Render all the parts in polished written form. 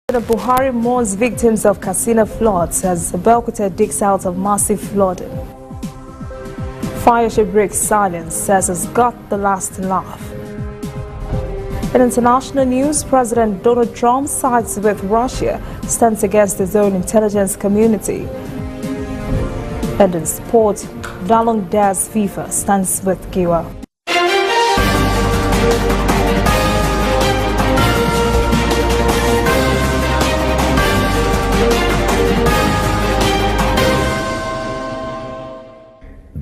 President Buhari mourns victims of Katsina floods as Abeokuta digs out of massive flooding. Fayose breaks silence, says has got the last laugh. In international news, President Donald Trump sides with Russia, stands against his own intelligence community. And in sport, Dalong dares FIFA, stands with Giwa.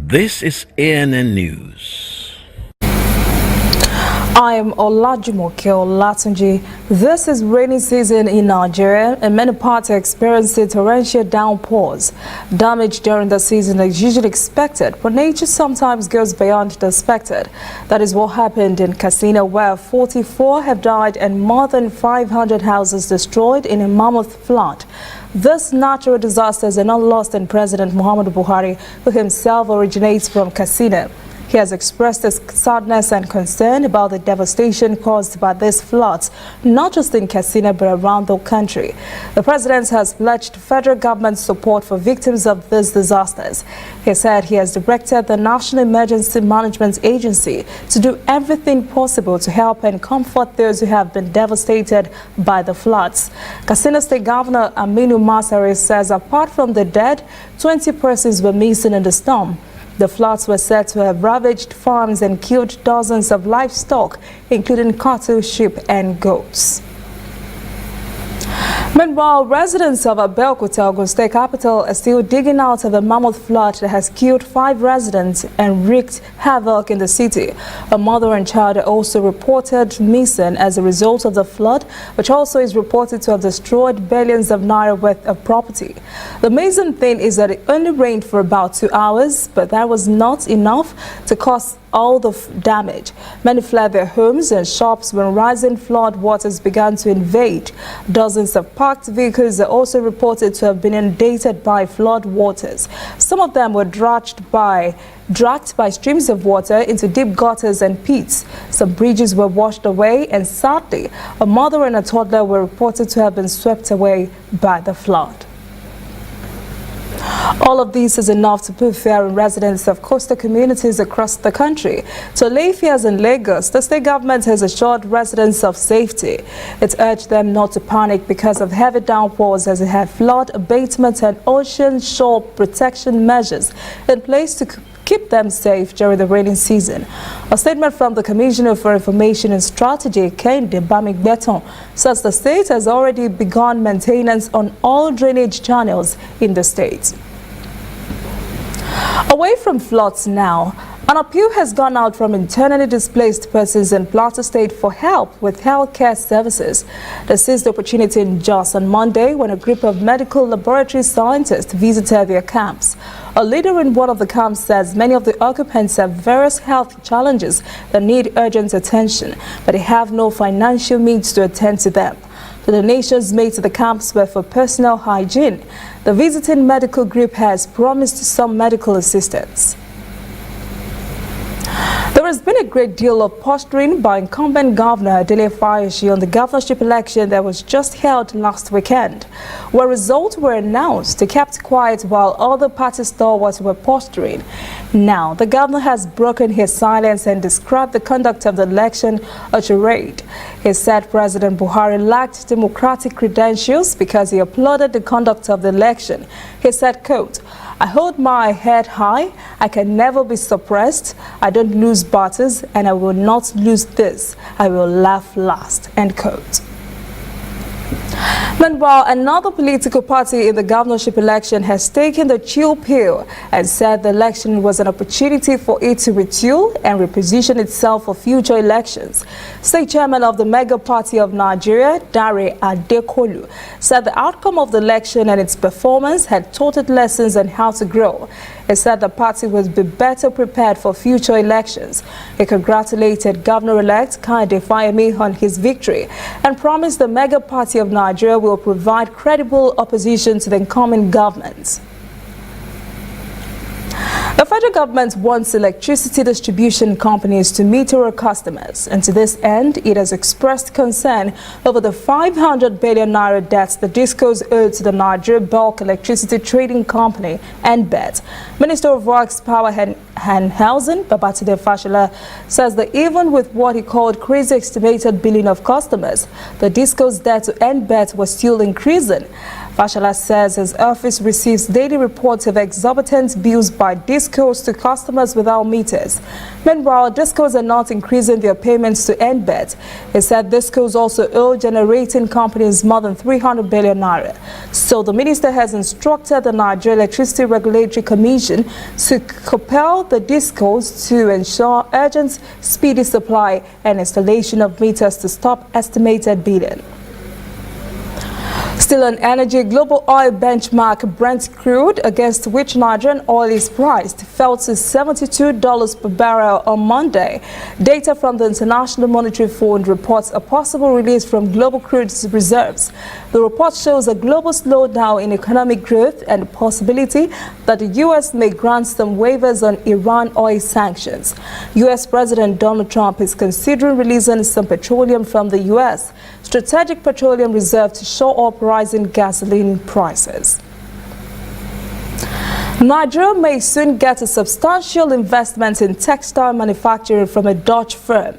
This is ANN News. I am Olajumoke Olatunji. This is rainy season in Nigeria, and many parts are experiencing torrential downpours. Damage during the season is usually expected, but nature sometimes goes beyond the expected. That is what happened in Katsina, where 44 have died and more than 500 houses destroyed in a mammoth flood. This natural disasters are not lost in President Muhammadu Buhari, who himself originates from Katsina. He has expressed his sadness and concern about the devastation caused by these floods, not just in Katsina but around the country. The president has pledged federal government support for victims of these disasters. He said he has directed the National Emergency Management Agency to do everything possible to help and comfort those who have been devastated by the floods. Katsina State Governor Aminu Masari says apart from the dead, 20 persons were missing in the storm. The floods were said to have ravaged farms and killed dozens of livestock, including cattle, sheep, and goats. Meanwhile, residents of Abeokuta, Ogun State capital, are still digging out of a mammoth flood that has killed 5 residents and wreaked havoc in the city. A mother and child are also reported missing as a result of the flood, which also is reported to have destroyed billions of naira worth of property. The amazing thing is that it only rained for about 2 hours, but that was not enough to cause all the damage. Many fled their homes and shops when rising flood waters began to invade. Dozens of parked vehicles are also reported to have been inundated by flood waters. Some of them were dragged by streams of water into deep gutters and pits. Some bridges were washed away, and sadly, a mother and a toddler were reported to have been swept away by the flood. All of this is enough to put fear in residents of coastal communities across the country. To allay fears in Lagos, the state government has assured residents of safety. It urged them not to panic because of heavy downpours, as it had flood abatement and ocean shore protection measures in place to keep them safe during the rainy season. A statement from the Commissioner for Information and Strategy, Kehinde Bamigbeton, says the state has already begun maintenance on all drainage channels in the state. Away from floods now, an appeal has gone out from internally displaced persons in Plateau State for help with healthcare services. They seized the opportunity in Jos on Monday when a group of medical laboratory scientists visited their camps. A leader in one of the camps says many of the occupants have various health challenges that need urgent attention, but they have no financial means to attend to them. The donations made to the camps were for personal hygiene. The visiting medical group has promised some medical assistance. There has been a great deal of posturing by incumbent Governor Dele Fayose on the governorship election that was just held last weekend. Where results were announced, he kept quiet while other party stalwarts were posturing. Now, the governor has broken his silence and described the conduct of the election a charade. He said President Buhari lacked democratic credentials because he applauded the conduct of the election. He said, quote, "I hold my head high. I can never be suppressed. I don't lose battles, and I will not lose this. I will laugh last." End quote. Meanwhile, another political party in the governorship election has taken the chill pill and said the election was an opportunity for it to retool and reposition itself for future elections. State chairman of the mega party of Nigeria, Dare Adekolu, said the outcome of the election and its performance had taught it lessons on how to grow. He said the party would be better prepared for future elections. He congratulated Governor-elect Kehinde Fayose on his victory and promised the mega party of Nigeria will provide credible opposition to the incoming government. The federal government wants electricity distribution companies to meter customers, and to this end, it has expressed concern over the 500 billion naira debts the DISCOs owe to the Nigeria Bulk Electricity Trading Company, NBET. Minister of Works Power Housing, Babatunde Fashola, says that even with what he called crazy estimated billing of customers, the DISCO's debt to NBET was still increasing. Fashola says his office receives daily reports of exorbitant bills by DISCOs to customers without meters. Meanwhile, DISCOs are not increasing their payments to NBET. He said DISCOs also owe generating companies more than 300 billion naira. So the minister has instructed the Nigeria Electricity Regulatory Commission to compel the DISCOs to ensure urgent, speedy supply and installation of meters to stop estimated billing. Still on energy, global oil benchmark Brent crude, against which Nigerian oil is priced, fell to $72 per barrel on Monday. Data from the International Monetary Fund reports a possible release from global crude reserves. The report shows a global slowdown in economic growth and the possibility that the U.S. may grant some waivers on Iran oil sanctions. U.S. President Donald Trump is considering releasing some petroleum from the U.S. Strategic Petroleum Reserve to show up rising gasoline prices. Nigeria may soon get a substantial investment in textile manufacturing from a Dutch firm.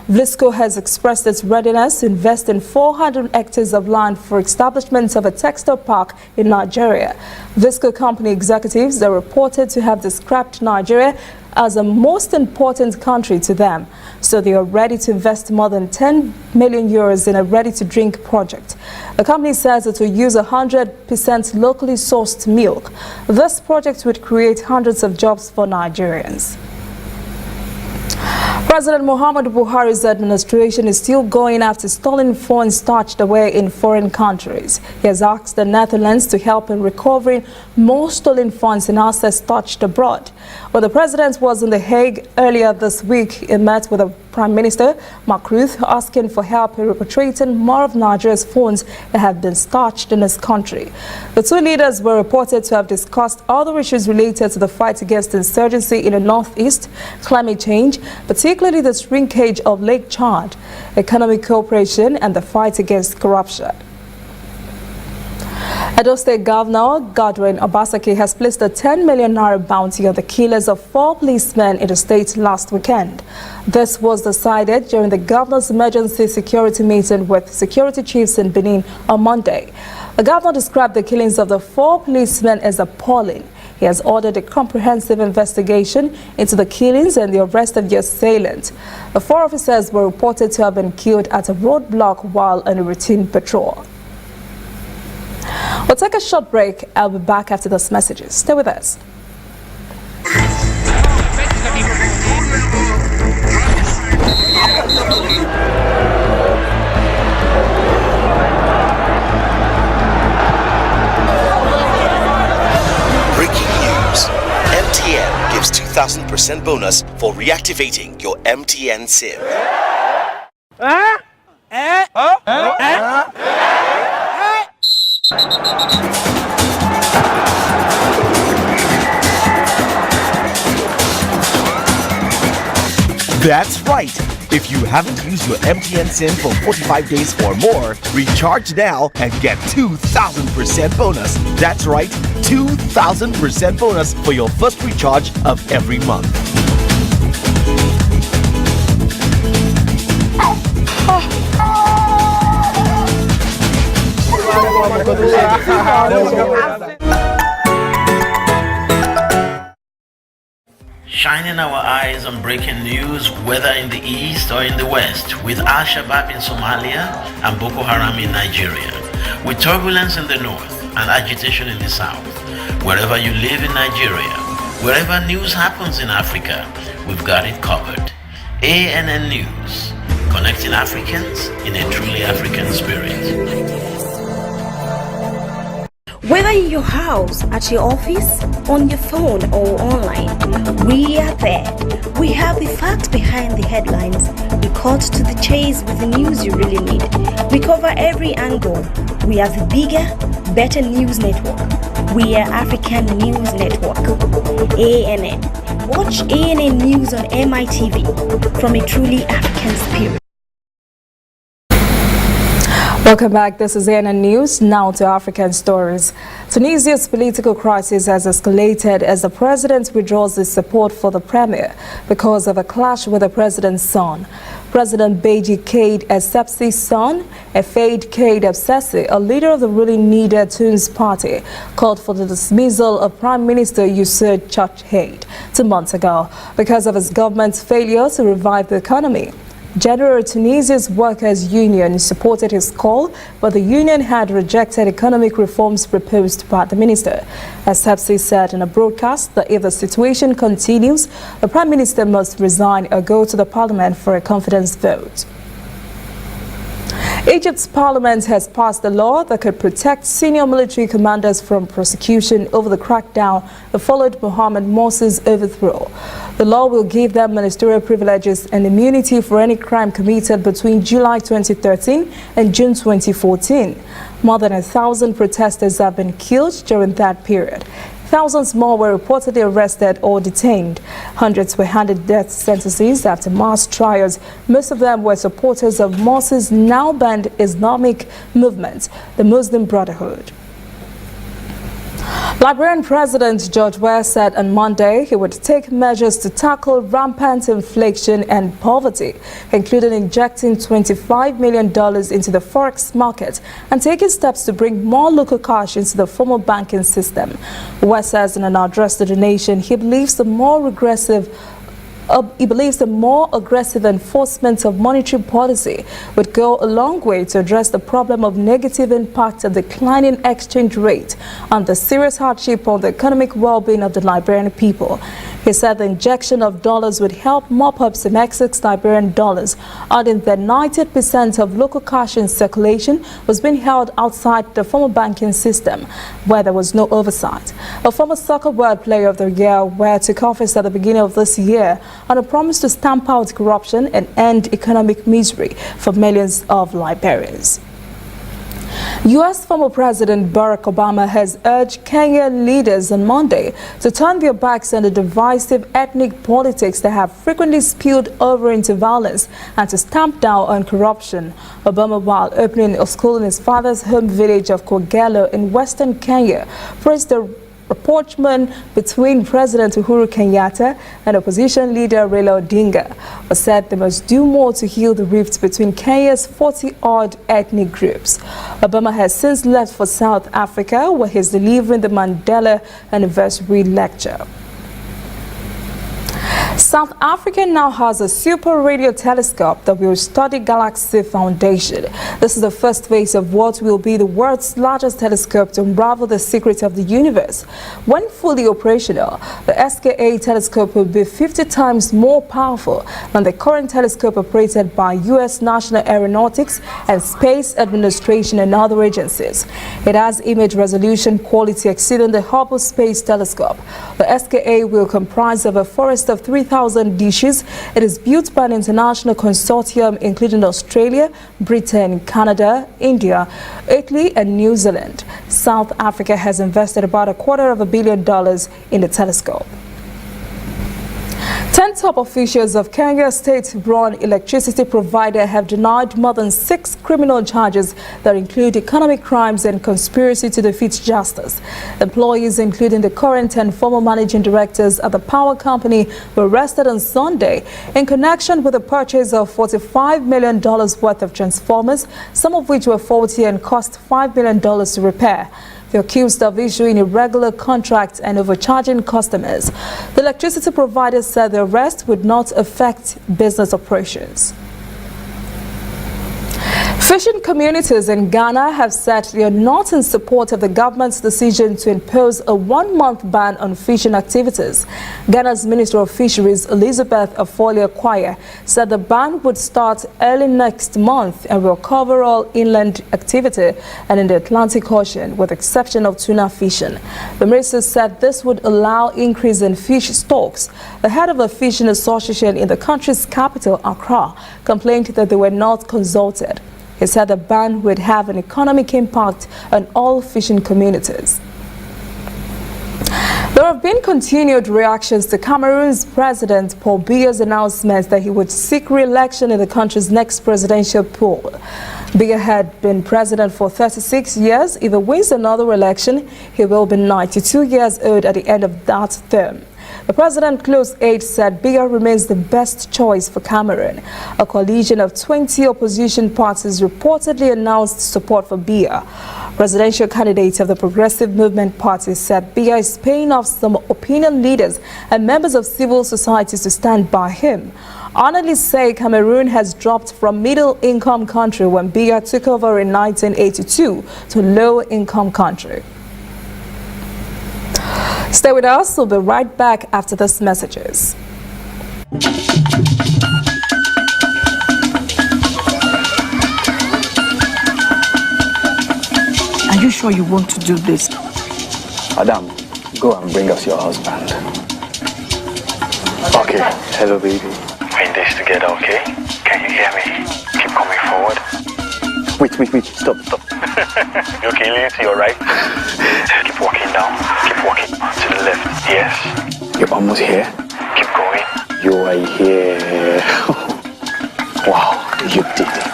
Vlisco has expressed its readiness to invest in 400 hectares of land for establishment of a textile park in Nigeria. Vlisco company executives are reported to have described Nigeria as a most important country to them, so they are ready to invest more than 10 million euros in a ready-to-drink project. The company says it will use 100% locally sourced milk. This project would create hundreds of jobs for Nigerians. President Muhammadu Buhari's administration is still going after stolen funds stashed away in foreign countries. He has asked the Netherlands to help in recovering more stolen funds and assets stashed abroad. When the president was in The Hague earlier this week, he met with the Prime Minister, Mark Rutte, asking for help in repatriating more of Nigeria's funds that have been stashed in his country. The two leaders were reported to have discussed other issues related to the fight against insurgency in the northeast, climate change, particularly the shrinkage of Lake Chad, economic cooperation, and the fight against corruption. Edo State Governor Godwin Obaseki has placed a 10 million naira bounty on the killers of 4 policemen in the state last weekend. This was decided during the governor's emergency security meeting with security chiefs in Benin on Monday. The governor described the killings of the 4 policemen as appalling. He has ordered a comprehensive investigation into the killings and the arrest of the assailant. The 4 officers were reported to have been killed at a roadblock while on a routine patrol. We'll take a short break. I'll be back after those messages. Stay with us. Breaking news. MTN gives 2,000% bonus for reactivating your MTN SIM. That's right. If you haven't used your MTN SIM for 45 days or more, recharge now and get 2,000% bonus. That's right, 2,000% bonus for your first recharge of every month. Shining our eyes on breaking news, whether in the east or in the west, with Al-Shabaab in Somalia and Boko Haram in Nigeria, with turbulence in the north and agitation in the south. Wherever you live in Nigeria, wherever news happens in Africa, we've got it covered. ANN News, connecting Africans in a truly African spirit. Whether in your house, at your office, on your phone or online, we are there. We have the facts behind the headlines. We cut to the chase with the news you really need. We cover every angle. We are the bigger, better news network. We are African News Network. ANN. Watch ANN News on MITV from a truly African spirit. Welcome back. This is ANN News. Now to African stories. Tunisia's political crisis has escalated as the president withdraws his support for the premier because of a clash with the president's son. President Beji Caid Essebsi's son, Efeid Caid Essebsi, a leader of the ruling Nida Tunes party, called for the dismissal of Prime Minister Youssef Choucair 2 months ago because of his government's failure to revive the economy. General Tunisia's Workers' Union supported his call, but the union had rejected economic reforms proposed by the minister. Essebsi said in a broadcast that if the situation continues, the Prime Minister must resign or go to the parliament for a confidence vote. Egypt's parliament has passed a law that could protect senior military commanders from prosecution over the crackdown that followed Mohamed Morsi's overthrow. The law will give them ministerial privileges and immunity for any crime committed between July 2013 and June 2014. More than 1,000 protesters have been killed during that period. Thousands more were reportedly arrested or detained. Hundreds were handed death sentences after mass trials. Most of them were supporters of Morsi's now banned Islamic movement, the Muslim Brotherhood. Liberian President George Weah said on Monday he would take measures to tackle rampant inflation and poverty, including injecting $25 million into the forex market and taking steps to bring more local cash into the formal banking system. Weah says in an address to the nation he believes the more aggressive enforcement of monetary policy would go a long way to address the problem of negative impact of declining exchange rate and the serious hardship on the economic well-being of the Liberian people. He said the injection of dollars would help mop up some excess Liberian dollars, adding that 90% of local cash in circulation was being held outside the formal banking system, where there was no oversight. A former Soccer World Player of the Year, Weah took office at the beginning of this year on a promise to stamp out corruption and end economic misery for millions of Liberians. U.S. former President Barack Obama has urged Kenyan leaders on Monday to turn their backs on the divisive ethnic politics that have frequently spilled over into violence and to stamp down on corruption. Obama, while opening a school in his father's home village of Kogelo in western Kenya, praised the rapprochement between President Uhuru Kenyatta and opposition leader Raila Odinga, but said they must do more to heal the rift between Kenya's 40-odd ethnic groups. Obama has since left for South Africa, where he's delivering the Mandela Anniversary Lecture. South Africa now has a super radio telescope that will study galaxy foundation. This is the first phase of what will be the world's largest telescope to unravel the secrets of the universe. When fully operational, the SKA telescope will be 50 times more powerful than the current telescope operated by U.S. National Aeronautics and Space Administration and other agencies. It has image resolution quality exceeding the Hubble Space Telescope. The SKA will comprise of a forest of 3,000 dishes. It is built by an international consortium including Australia, Britain, Canada, India, Italy and New Zealand. South Africa has invested about $250 million in the telescope. 10 top officials of Kenya state-run electricity provider have denied more than 6 criminal charges that include economic crimes and conspiracy to defeat justice. Employees, including the current and former managing directors at the power company, were arrested on Sunday in connection with the purchase of $45 million worth of transformers, some of which were faulty and cost $5 million to repair. They're accused of issuing irregular contracts and overcharging customers. The electricity provider said the arrest would not affect business operations. Fishing communities in Ghana have said they are not in support of the government's decision to impose a one-month ban on fishing activities. Ghana's Minister of Fisheries, Elizabeth Afoli-Akwaya, said the ban would start early next month and will cover all inland activity and in the Atlantic Ocean, with the exception of tuna fishing. The minister said this would allow increase in fish stocks. The head of a fishing association in the country's capital, Accra, complained that they were not consulted. He said the ban would have an economic impact on all fishing communities. There have been continued reactions to Cameroon's President Paul Biya's announcement that he would seek re-election in the country's next presidential poll. Biya had been president for 36 years. If he wins another election, he will be 92 years old at the end of that term. The president's close aide said Biya remains the best choice for Cameroon. A coalition of 20 opposition parties reportedly announced support for Biya. Presidential candidate of the Progressive Movement Party said Biya is paying off some opinion leaders and members of civil society to stand by him. Analysts say Cameroon has dropped from middle-income country when Biya took over in 1982 to low-income country. Stay with us, we'll be right back after these messages. Are you sure you want to do this? Adam, go and bring us your husband. Okay, hello baby. We're in this together, okay? Can you hear me? Keep coming forward. Wait, stop. You okay, lean to your right. Keep walking down, keep walking to the left. Yes, you're almost here. Keep going. You are here. Wow, you did it.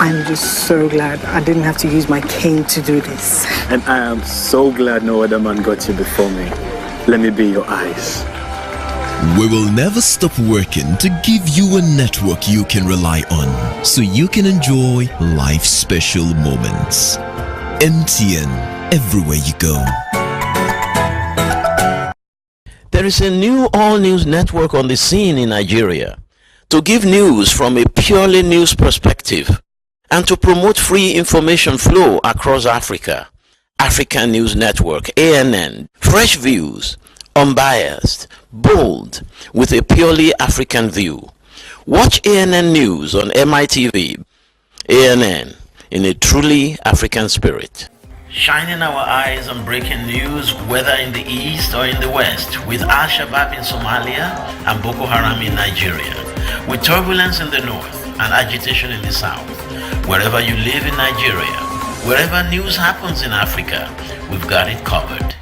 I'm just so glad I didn't have to use my cane to do this. And I am so glad no other man got you before me. Let me be your eyes. We will never stop working to give you a network you can rely on, so you can enjoy life's special moments. MTN, everywhere you go. There is a new all-news network on the scene in Nigeria to give news from a purely news perspective and to promote free information flow across Africa. African News Network, ANN, fresh views, unbiased, bold, with a purely African view. Watch ANN News on MITV. ANN, in a truly African spirit. Shining our eyes on breaking news, whether in the east or in the west, with Al-Shabaab in Somalia and Boko Haram in Nigeria, with turbulence in the north and agitation in the south. Wherever you live in Nigeria, wherever news happens in Africa, we've got it covered.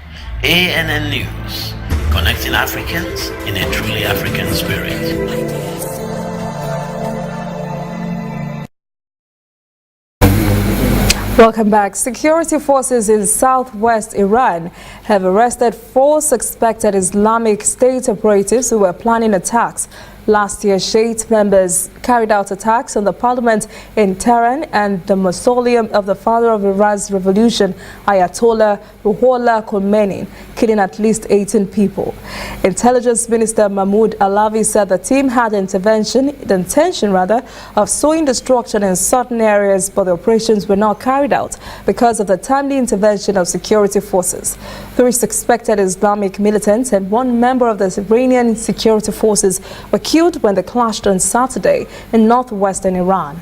ANN News, connecting Africans in a truly African spirit. Welcome back. Security forces in southwest Iran have arrested 4 suspected Islamic State operatives who were planning attacks. Last year, Shiite members carried out attacks on the parliament in Tehran and the mausoleum of the father of Iran's revolution, Ayatollah Ruhollah Khomeini, killing at least 18 people. Intelligence Minister Mahmoud Alavi said the team had the intention of sowing destruction in certain areas, but the operations were not carried out because of the timely intervention of security forces. 3 suspected Islamic militants and 1 member of the Iranian security forces were killed when they clashed on Saturday in northwestern Iran.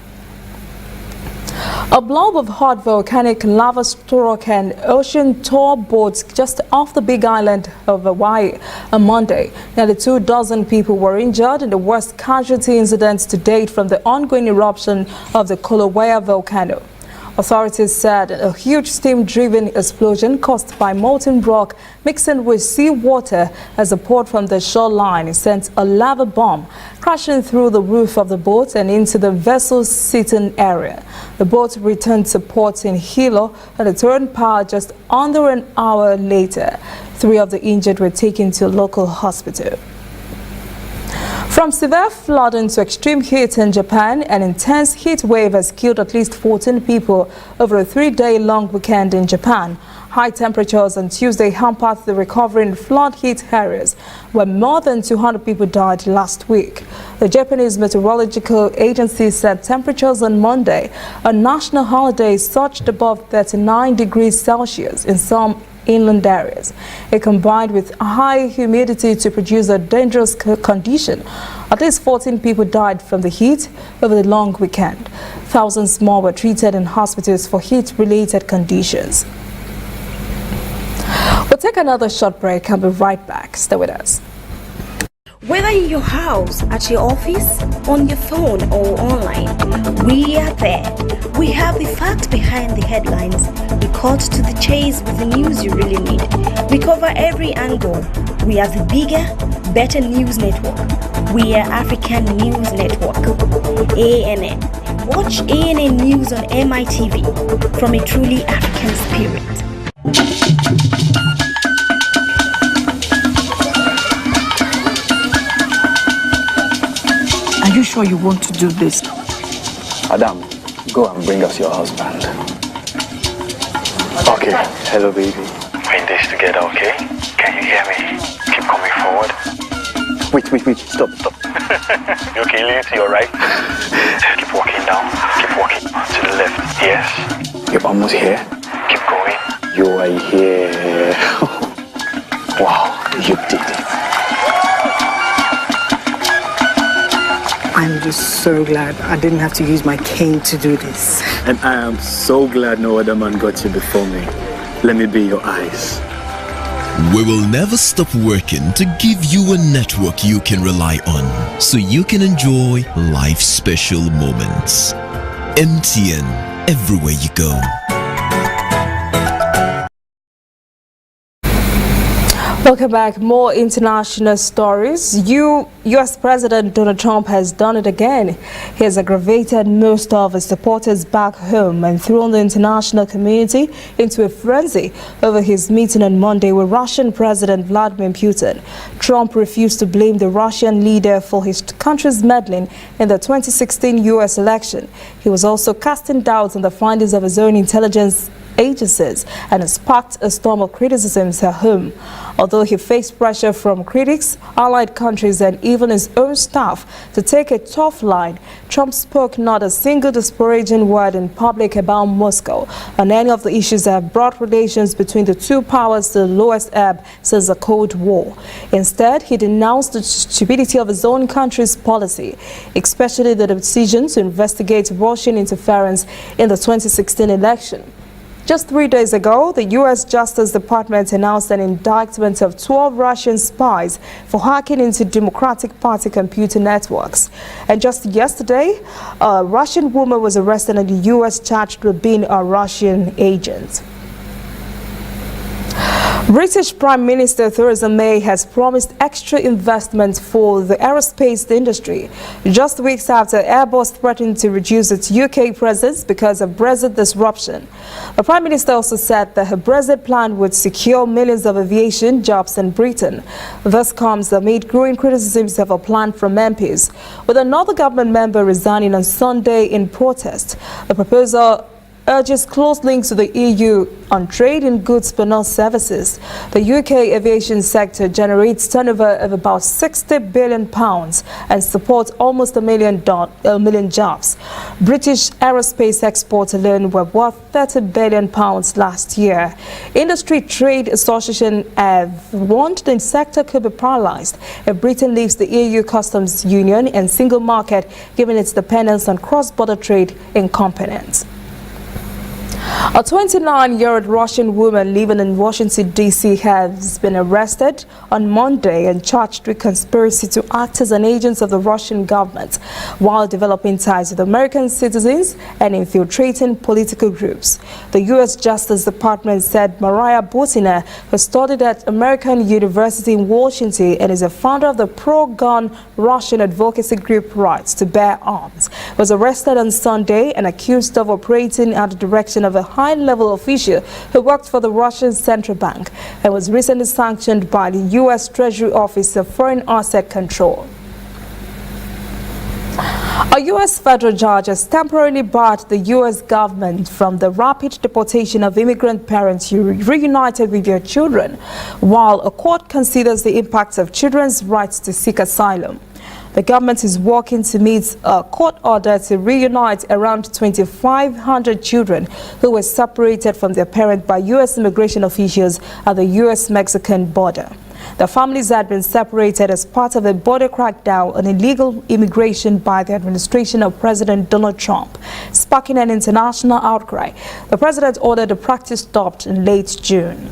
A blob of hot volcanic lava struck an ocean tour boat just off the big island of Hawaii on Monday. Nearly 24 people were injured in the worst casualty incidents to date from the ongoing eruption of the Kilauea volcano. Authorities said a huge steam-driven explosion caused by molten rock mixing with seawater as it poured from the shoreline sent a lava bomb crashing through the roof of the boat and into the vessel's sitting area. The boat returned to port in Hilo and returned power just under an hour later. 3 of the injured were taken to a local hospital. From severe flooding to extreme heat in Japan, an intense heat wave has killed at least 14 people over a 3-day-long weekend in Japan. High temperatures on Tuesday hampered the recovery in flood-hit areas, where more than 200 people died last week. The Japanese Meteorological Agency said temperatures on Monday, a national holiday, surged above 39 degrees Celsius in some inland areas. It combined with high humidity to produce a dangerous condition. At least 14 people died from the heat over the long weekend. Thousands more were treated in hospitals for heat-related conditions. We'll take another short break and be right back. Stay with us. Whether in your house, at your office, on your phone or online, we are there. We have the facts behind the headlines. We cut to the chase with the news you really need. We cover every angle. We are the bigger, better news network. We are African News Network, ANN. Watch ANN News on MITV from a truly African spirit. Are you sure you want to do this? Adam, go and bring us your husband. Okay, hello baby. We're in this together, okay? Can you hear me? Keep coming forward. Wait, stop. You okay, lean to your right. Keep walking down, keep walking to the left. Yes, you're almost here. Keep going. You are here. Wow, you did it. I'm just so glad I didn't have to use my cane to do this. And I am so glad no other man got you before me. Let me be your eyes. We will never stop working to give you a network you can rely on, so you can enjoy life's special moments. MTN, everywhere you go. Welcome back. More international stories. U.S. President Donald Trump has done it again. He has aggravated most of his supporters back home and thrown the international community into a frenzy over his meeting on Monday with Russian President Vladimir Putin. Trump refused to blame the Russian leader for his country's meddling in the 2016 U.S. election. He was also casting doubts on the findings of his own intelligence agencies and has sparked a storm of criticisms at home. Although he faced pressure from critics, allied countries and even his own staff to take a tough line, Trump spoke not a single disparaging word in public about Moscow on any of the issues that have brought relations between the two powers to the lowest ebb since the Cold War. Instead, he denounced the stupidity of his own country's policy, especially the decision to investigate Russian interference in the 2016 election. Just 3 days ago, the U.S. Justice Department announced an indictment of 12 Russian spies for hacking into Democratic Party computer networks. And just yesterday, a Russian woman was arrested in the U.S. charged with being a Russian agent. British Prime Minister Theresa May has promised extra investment for the aerospace industry, just weeks after Airbus threatened to reduce its UK presence because of Brexit disruption. The Prime Minister also said that her Brexit plan would secure millions of aviation jobs in Britain. This comes amid growing criticisms of a plan from MPs, with another government member resigning on Sunday in protest. The proposal urges close links to the EU on trade in goods but not services. The UK aviation sector generates turnover of about £60 billion and supports almost a million jobs. British aerospace exports alone were worth £30 billion last year. Industry Trade Association have warned the sector could be paralyzed if Britain leaves the EU customs union and single market, given its dependence on cross-border trade in components. A 29-year-old Russian woman living in Washington, D.C. has been arrested on Monday and charged with conspiracy to act as an agent of the Russian government while developing ties with American citizens and infiltrating political groups. The U.S. Justice Department said Mariah Butina, who studied at American University in Washington and is a founder of the pro-gun Russian advocacy group Rights to Bear Arms, was arrested on Sunday and accused of operating at the direction of a high-level official who worked for the Russian Central Bank and was recently sanctioned by the U.S. Treasury Office of Foreign Asset Control. A U.S. federal judge has temporarily barred the U.S. government from the rapid deportation of immigrant parents who reunited with their children, while a court considers the impacts of children's rights to seek asylum. The government is working to meet a court order to reunite around 2,500 children who were separated from their parents by U.S. immigration officials at the U.S.-Mexican border. The families had been separated as part of a border crackdown on illegal immigration by the administration of President Donald Trump, sparking an international outcry. The president ordered the practice stopped in late June.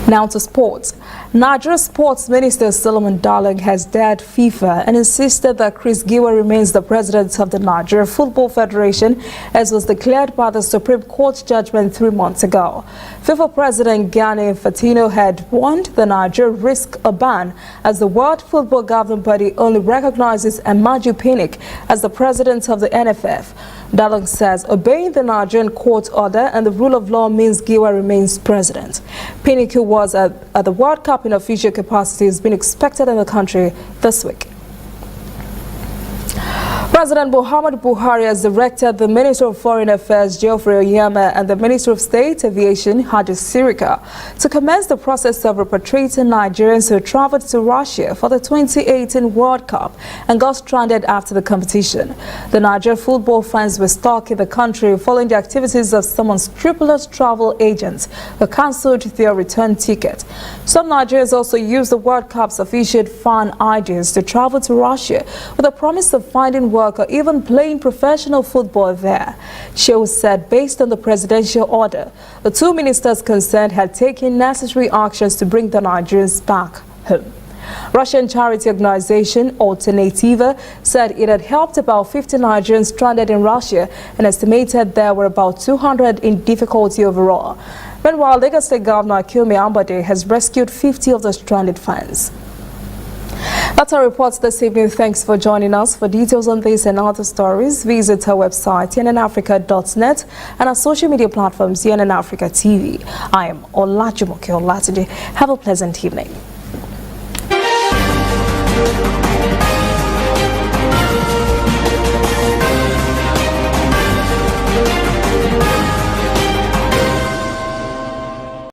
Now to sports. Nigeria Sports Minister Solomon Dalung has dared FIFA and insisted that Chris Giwa remains the president of the Nigeria Football Federation, as was declared by the Supreme Court judgment 3 months ago. FIFA President Gianni Infantino had warned the Nigeria risk a ban, as the World Football Governing Body only recognizes Amaju Pinnick as the president of the NFF. Dalung says obeying the Nigerian court order and the rule of law means Giwa remains president. Pinnick, who was at the World Cup in official capacity, has been expected in the country this week. President Muhammadu Buhari has directed the Minister of Foreign Affairs, Geoffrey Oyema, and the Minister of State Aviation, Hadi Sirika, to commence the process of repatriating Nigerians who traveled to Russia for the 2018 World Cup and got stranded after the competition. The Nigerian football fans were stuck in the country following the activities of some unscrupulous travel agents who cancelled their return ticket. Some Nigerians also used the World Cup's official fan IDs to travel to Russia with the promise of finding work or even playing professional football there. Shehu said based on the presidential order, the two ministers concerned had taken necessary actions to bring the Nigerians back home. Russian charity organization Alternativa said it had helped about 50 Nigerians stranded in Russia and estimated there were about 200 in difficulty overall. Meanwhile, Lagos State Governor Akinwumi Ambode has rescued 50 of the stranded fans. That's our report this evening. Thanks for joining us. For details on this and other stories, visit our website, cnnafrica.net, and our social media platforms, CNN Africa TV. I am Olajumoke Olatunji. Have a pleasant evening.